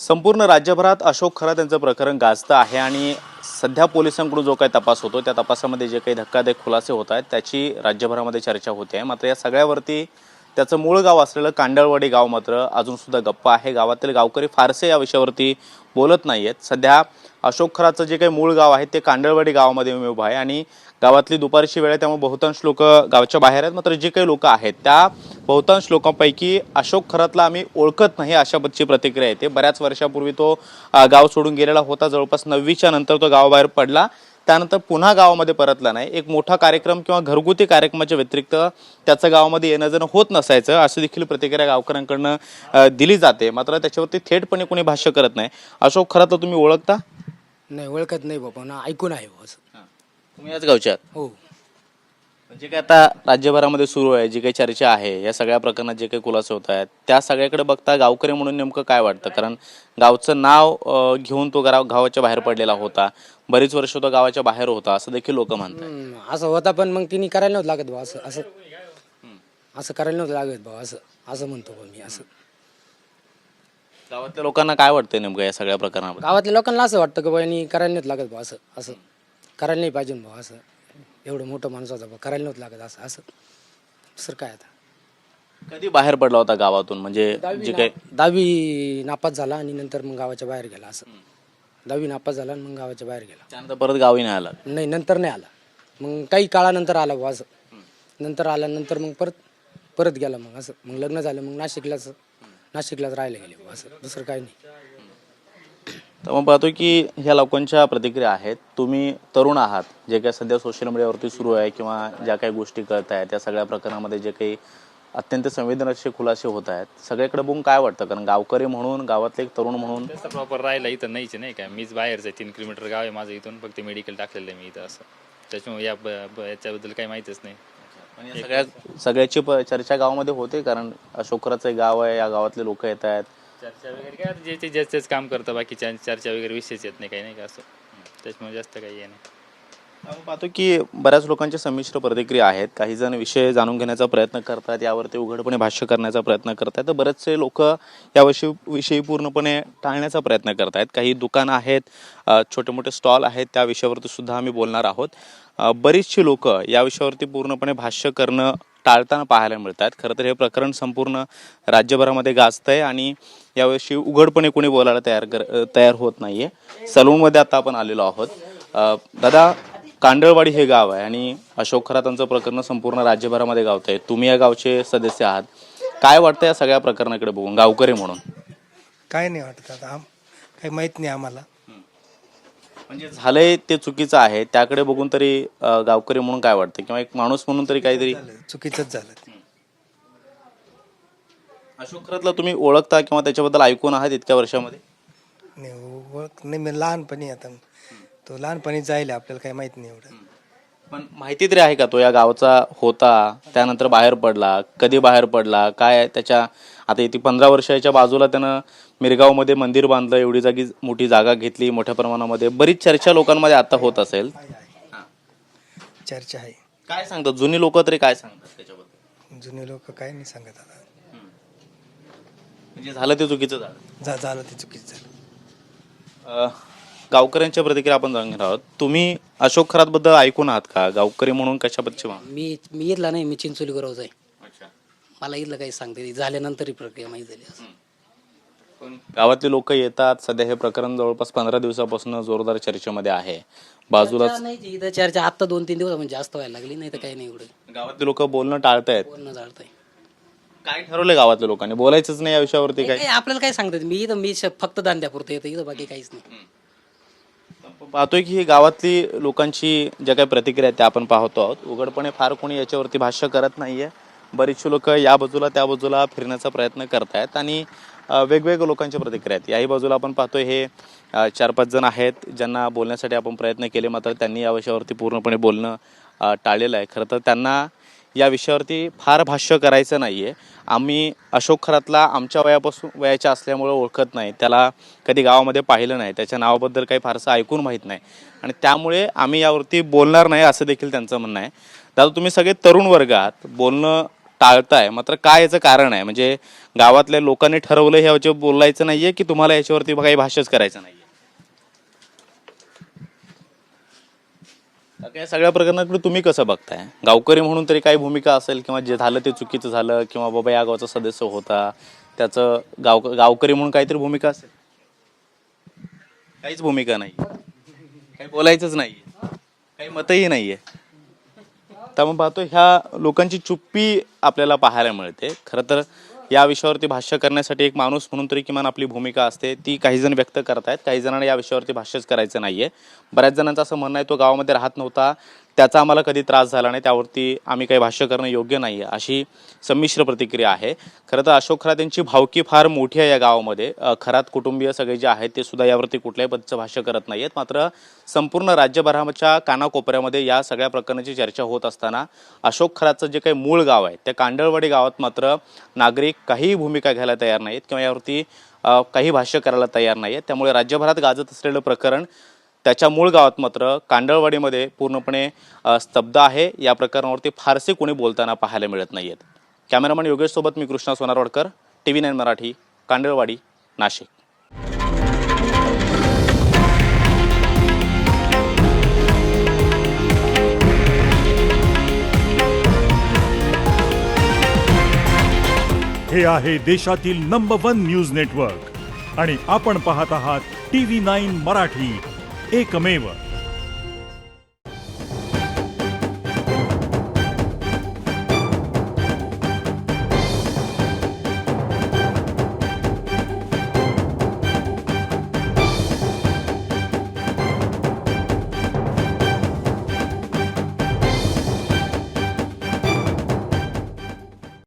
संपूर्ण राज्यभरात अशोक खरात यांचं प्रकरण गाजतं आहे आणि सध्या पोलिसांकडून जो काही तपास होतो त्या तपासामध्ये जे काही धक्कादायक खुलासे होत आहेत त्याची राज्यभरामध्ये चर्चा होते आहे। मात्र या सगळ्यावरती त्याचं मूळ गाव असलेलं कांडळवाडी गाव मात्र अजूनसुद्धा गप्प आहे। गावातील गावकरी फारसे या विषयावरती बोलत नाही आहेत। सध्या अशोक खराचं जे काही मूळ गाव आहे ते कांडळवाडी गावामध्ये मी उभा आहे आणि गावातली दुपारची वेळ आहे त्यामुळे बहुतांश लोक गावाच्या बाहेर आहेत। मात्र जे काही लोक आहेत त्या बहुतांश लोकांपैकी अशोक खरातला आम्ही ओळखत नाही अशा पद्धतीची प्रतिक्रिया येते। बऱ्याच वर्षापूर्वी तो गाव सोडून गेलेला होता। जवळपास 9वीच्या नंतर तो गावाबाहेर पडला, त्यानंतर पुन्हा गावामध्ये परतला नाही। एक मोठा कार्यक्रम किंवा घरगुती कार्यक्रमाच्या व्यतिरिक्त त्याचं गावामध्ये येणं जाणं होत नसायचं असं देखील प्रतिक्रिया गावकऱ्यांकडून दिली जाते। मात्र त्याच्यावरती थेटपणे कोणी भाष्य करत नाही। अशोक खरातला तुम्ही ओळखता? नाही, ओळखत नाही बाबा ना, ऐकून आहे बस। तुम्ही याच गावचे आहात? हो, म्हणजे काय आता राज्यभरामध्ये सुरू आहे जी काही चर्चा आहे या सगळ्या प्रकरणात जे काही खुलासे होत आहेत त्या सगळ्याकडे बघता गावकरी म्हणून नेमकं काय वाटतं? कारण गावचं नाव घेऊन तो गावाच्या बाहेर पडलेला होता, बरीच वर्ष तो गावाच्या बाहेर होता असं देखील लोक म्हणतात। असं होता पण मग तिने करायला नव्हतं लागत बा, असं असं असं करायला नव्हतं लागत बा, असं असं म्हणतो बा मी। असं गावातल्या लोकांना काय वाटतंय नेमकं या सगळ्या प्रकरणाबद्दल? गावातल्या लोकांना असं वाटतं की बा यांनी करायला नव्हतं लागत बा, असं असं करायला नाही पाहिजे बा, असं एवढं मोठं माणूस होता बा, करायला नव्हतं लागत असं असं सर। काय आता कधी बाहेर पडला होता गावातून? म्हणजे जे काही 10वी नापास झाला आणि नंतर मग गावाच्या बाहेर गेला। असं 10वी नापास झाला आणि मग गावाच्या बाहेर गेला। त्यानंतर परत गावी नाही आला? नाही, नंतर नाही आला, मग काही काळानंतर आला बा, असं नंतर आल्यानंतर मग परत गेला। मग असं मग लग्न झालं, मग नाशिकलाच राहायला गेले बा, असं दुसरं काही नाही। तर मग पाहतो की ह्या लोकांच्या प्रतिक्रिया आहेत। तुम्ही तरुण आहात, जे काही सध्या सोशल मीडियावरती सुरू आहे किंवा ज्या काही गोष्टी कळत आहेत त्या सगळ्या प्रकरणामध्ये जे काही अत्यंत संवेदनशील खुलासे होत आहेत सगळीकडे बघून काय वाटतं? कारण गावकरी म्हणून, गावातले एक तरुण म्हणून प्रॉपर राहायला इथं नाहीच नाही काय, मीच बाहेरचं आहे। 3 किलोमीटर गाव आहे माझं इथून, फक्त मेडिकल टाकलेलं आहे मी इथं। असं त्याच्यामुळे याच्याबद्दल काही माहितीच नाही। सगळ्याची चर्चा गावामध्ये होते कारण अशोक खराचं गाव आहे, या गावातले लोक येत आहेत। चर्चा वगैरे काय ज्याचेच काम करतं, बाकी चर्चा वगैरे विषयच येत नाही, काही नाही का असं। त्याच्यामुळे जास्त काही हे नाही। आपण पाहतो की बऱ्याच लोकांच्या संमिश्र प्रतिक्रिया आहेत। काही जण विषय जाणून घेण्याचा प्रयत्न करतात, यावरती उघडपणे भाष्य करण्याचा प्रयत्न करतात, तर बरेचसे लोक याविषयी पूर्णपणे टाळण्याचा प्रयत्न करतात। काही दुकानं आहेत, छोटे मोठे स्टॉल आहेत, त्या विषयावरती सुद्धा आम्ही बोलणार आहोत। बरीचशी लोक या विषयावरती पूर्णपणे भाष्य करणं टाळताना पाहायला मिळतात। खरं तर हे प्रकरण संपूर्ण राज्यभरामध्ये गाजतंय आणि याविषयी उघडपणे कोणी बोलायला तयार होत नाहीये। सलूनमध्ये आता आपण आलेलो आहोत। दादा, कांडळवाडी हे गाव आहे आणि अशोक खरातांचं प्रकरण संपूर्ण राज्यभरामध्ये गावतंय। तुम्ही या गावचे सदस्य आहात, काय वाटतं या सगळ्या प्रकरणाकडे बघून गावकरी म्हणून? काय नाही वाटत आता, काही माहित नाही आम्हाला। म्हणजे झालंय ते चुकीचं आहे, त्याकडे बघून तरी गावकरी म्हणून काय वाटतं किंवा एक माणूस म्हणून तरी काहीतरी चुकीचंच झालं ते। अशोक खरातला तुम्ही ओळखता किंवा त्याच्याबद्दल ऐकून आहात इतक्या वर्षामध्ये? नाही, ओळख नाही, मी लहानपणी, आता तो लहानपणी जायला आपल्याला काही माहित नाही एवढं। पण माहिती तरी आहे का तो या गावचा होता, त्यानंतर बाहेर पडला, कधी बाहेर पडला, काय त्याच्या आता इथे 15 वर्षाच्या बाजूला त्यानं मिरगावमध्ये मंदिर बांधलं, एवढी मोठी जागा घेतली मोठ्या प्रमाणामध्ये, बरीच चर्चा लोकांमध्ये आता होत असेल। चर्चा आहे। काय सांगतात जुनी लोक तरी, काय सांगतात त्याच्याबद्दल? जुने लोक काय नाही सांगत आता। म्हणजे झालं ते चुकीचं झालं? झालं ते चुकीचं झालं। गावकऱ्यांच्या प्रतिक्रिया आपण जाणून घेणार आहोत। तुम्ही अशोक खरात बद्दल ऐकून आहात का? गावकरी म्हणून कशाबद्दल? मी इथला नाही, मी चिंचोली गरवचा आहे। मला इथलं काही सांगते झाल्यानंतर ही प्रक्रिया माहिती झाली। असं पण गावातले लोक येतात। सध्या हे प्रकरण जवळपास 15 दिवसापासून जोरदार चर्चेमध्ये आहे। बाजूलाच नाही, इथं चर्चा आता 2-3 दिवस म्हणजे जास्त व्हायला लागली, नाही तर काही नाही एवढं गावातले लोक बोलणं टाळतायत। बोलणं जाळतंय। काय काय ठरवलंय गावातल्या लोकांनी? बोलायचंच नाही या विषयावरती? काय आपल्याला काय सांगतात? मी फक्त धंद्यापुरतं येतं इथं, बाकी काहीच नाही। पाहतोय की ही गावातली लोकांची ज्या काही प्रतिक्रिया आहेत त्या आपण पाहतो आहोत। उघडपणे फार कोणी याच्यावरती भाष्य करत नाहीये। बरीचशी लोक या बाजूला त्या बाजूला फिरण्याचा प्रयत्न करतायत आणि वेगवेगळ्या लोकांच्या प्रतिक्रिया आहेत। याही बाजूला आपण पाहतोय हे 4-5 जण आहेत ज्यांना बोलण्यासाठी आपण प्रयत्न केले, मात्र त्यांनी या विषयावरती पूर्णपणे बोलणं टाळलेलं आहे। खरं तर त्यांना या विषयावरती फार भाष्य करायचं नाहीये। आम्ही अशोक खरातला आमच्या वयाच्या असल्यामुळे ओळखत नाही, त्याला कधी गावामध्ये पाहिलं नाही, त्याच्या नावाबद्दल काही फारसं ऐकून माहीत नाही आणि त्यामुळे आम्ही यावरती बोलणार नाही असं देखील त्यांचं म्हणणं आहे। दादा, तुम्ही सगळे तरुण वर्ग आहात, बोलणं टाळताय, मात्र काय याचं कारण आहे? म्हणजे गावातल्या लोकांनी ठरवलं हे याच्यावर बोलायचं नाहीये की तुम्हाला याच्यावरती काही भाष्यच करायचं नाहीये? आता या सगळ्या प्रकरणाकडे तुम्ही कसं बघताय? गावकरी म्हणून तरी काही भूमिका असेल, किंवा जे झालं ते चुकीचं झालं, किंवा बाबा या गावचा सदस्य होता त्याचं गावकरी म्हणून काहीतरी भूमिका असेल? काहीच भूमिका नाही, काही बोलायचंच नाहीये, काही मतही नाहीये. तर मग पाहतो ह्या लोकांची चुप्पी आपल्याला पाहायला मिळते. खरं तर या विषयावरती भाष्य करण्यासाठी एक माणूस म्हणून तरी किमान आपली भूमिका असते, ती काही जण व्यक्त करतायत. काही जणांना या विषयावरती भाष्यच करायचं नाहीये. बऱ्याच जणांचं असं म्हणणं आहे तो गावामध्ये राहत नव्हता, त्याचा आम्हाला कधी त्रास झाला नाही, त्यावरती आम्ही काही भाष्य करणं योग्य नाही, अशी संमिश्र प्रतिक्रिया आहे. खरं तर अशोक खरात यांची भावकी फार मोठी आहे या गावामध्ये. खरात कुटुंबीय सगळे जे आहेत ते सुद्धा यावरती कुठल्याही पद्धतीचं भाष्य करत नाहीयेत. मात्र संपूर्ण राज्यभराच्या कानाकोपऱ्यामध्ये या सगळ्या प्रकरणाची चर्चा होत असताना अशोक खरातचं जे काही मूळ गाव आहे त्या कांडळवाडी गावात मात्र नागरिक काहीही भूमिका घ्यायला तयार नाहीत किंवा यावरती काही भाष्य करायला तयार नाहीत. त्यामुळे राज्यभरात गाजत असलेलं प्रकरण त्याच्या मूळ गावात मात्र कांडळवाडीमध्ये पूर्णपणे स्तब्ध आहे. या प्रकरणावरती फारसे कोणी बोलताना पाहायला मिळत नाहीयेत. कॅमेरामन योगेश सोबत मी कृष्णा सोनारवाडकर, TV9 मराठी, कांडळवाडी, नाशिक. हे आहे देशातील नंबर 1 न्यूज नेटवर्क आणि आपण पाहत आहात TV9 मराठी, एकमेव.